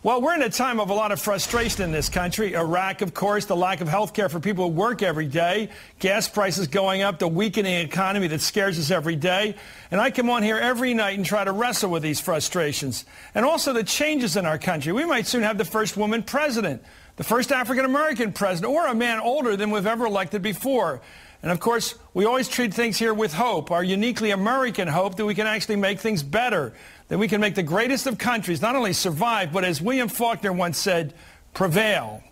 Well, we're in a time of a lot of frustration in this country. Iraq, of course, the lack of health care for people who work every day, gas prices going up, the weakening economy that scares us every day. And I come on here every night and try to wrestle with these frustrations. And also the changes in our country. We might soon have the first woman president, the first African-American president, or a man older than we've ever elected before. And of course, we always treat things here with hope, our uniquely American hope that we can actually make things better, that we can make the greatest of countries not only survive, but as William Faulkner once said, prevail.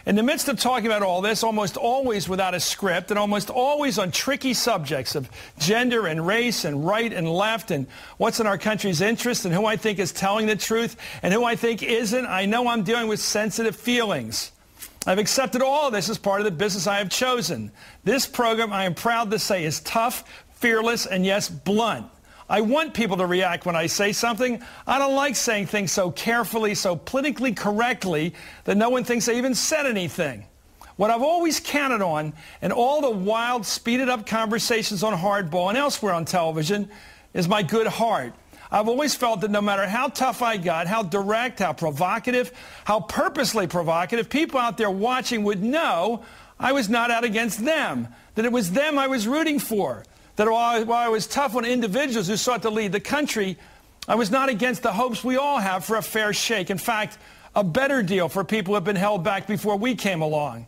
In the midst of talking about all this, almost always without a script and almost always on tricky subjects of gender and race and right and left and what's in our country's interest and who I think is telling the truth and who I think isn't, I know I'm dealing with sensitive feelings. I've accepted all of this as part of the business I have chosen. This program, I am proud to say, is tough, fearless, and yes, blunt. I want people to react when I say something. I don't like saying things so carefully, so politically correctly that no one thinks I even said anything. What I've always counted on in all the wild, speeded-up conversations on Hardball and elsewhere on television is my good heart. I've always felt that no matter how tough I got, how direct, how provocative, how purposely provocative, people out there watching would know I was not out against them, that it was them I was rooting for, that while I was tough on individuals who sought to lead the country, I was not against the hopes we all have for a fair shake. In fact, a better deal for people who have been held back before we came along.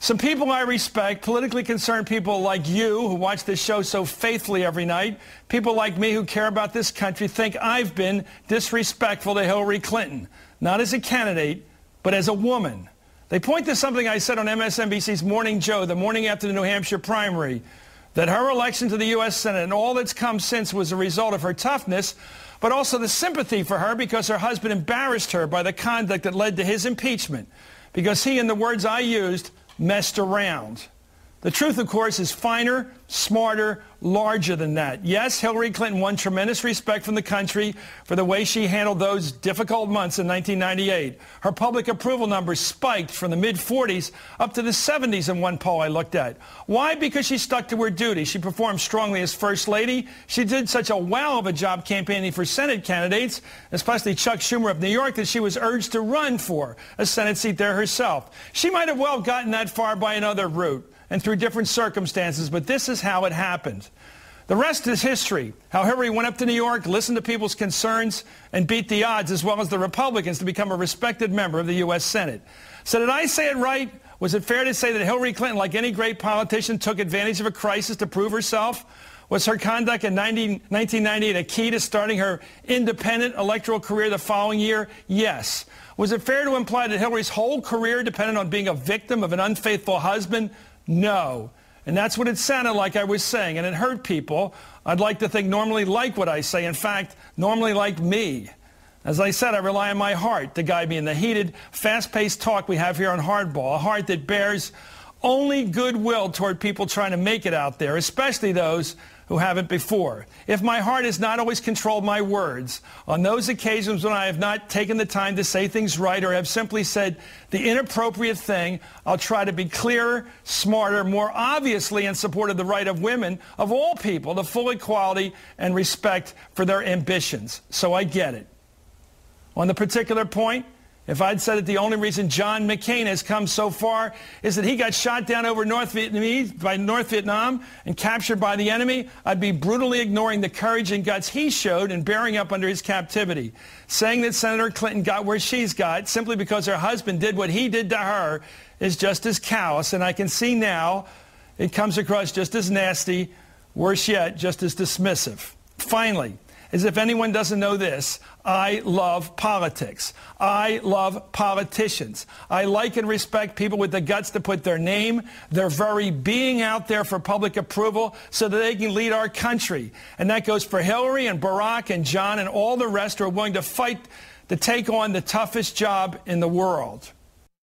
Some people I respect, politically concerned people like you who watch this show so faithfully every night, people like me who care about this country, think I've been disrespectful to Hillary Clinton, not as a candidate, but as a woman. They point to something I said on MSNBC's Morning Joe the morning after the New Hampshire primary, that her election to the U.S. Senate and all that's come since was a result of her toughness, but also the sympathy for her because her husband embarrassed her by the conduct that led to his impeachment, because he, in the words I used, messed around. The truth, of course, is finer, smarter, larger than that. Yes, Hillary Clinton won tremendous respect from the country for the way she handled those difficult months in 1998. Her public approval numbers spiked from the mid-40s up to the 70s in one poll I looked at. Why? Because she stuck to her duty. She performed strongly as First Lady. She did such a wow of a job campaigning for Senate candidates, especially Chuck Schumer of New York, that she was urged to run for a Senate seat there herself. She might have well gotten that far by another route and through different circumstances, but this is how it happened. The rest is history, how Hillary went up to New York, listened to people's concerns, and beat the odds, as well as the Republicans, to become a respected member of the U.S. Senate. So did I say it right? Was it fair to say that Hillary Clinton, like any great politician, took advantage of a crisis to prove herself? Was her conduct in 1998 a key to starting her independent electoral career the following year? Yes. Was it fair to imply that Hillary's whole career depended on being a victim of an unfaithful husband? No. And that's what it sounded like I was saying, and it hurt people I'd like to think normally like what I say, in fact, normally like me. As I said, I rely on my heart to guide me in the heated, fast-paced talk we have here on Hardball, a heart that bears only goodwill toward people trying to make it out there, especially those who haven't before. If my heart has not always controlled my words, on those occasions when I have not taken the time to say things right or have simply said the inappropriate thing, I'll try to be clearer, smarter, more obviously in support of the right of women, of all people, to full equality and respect for their ambitions. So I get it. On the particular point, if I'd said that the only reason John McCain has come so far is that he got shot down over North Vietnam and captured by the enemy, I'd be brutally ignoring the courage and guts he showed in bearing up under his captivity. Saying that Senator Clinton got where she's got simply because her husband did what he did to her is just as callous, and I can see now it comes across just as nasty, worse yet, just as dismissive. Finally, as if anyone doesn't know this, I love politics. I love politicians. I like and respect people with the guts to put their name, their very being out there for public approval so that they can lead our country. And that goes for Hillary and Barack and John and all the rest who are willing to fight to take on the toughest job in the world.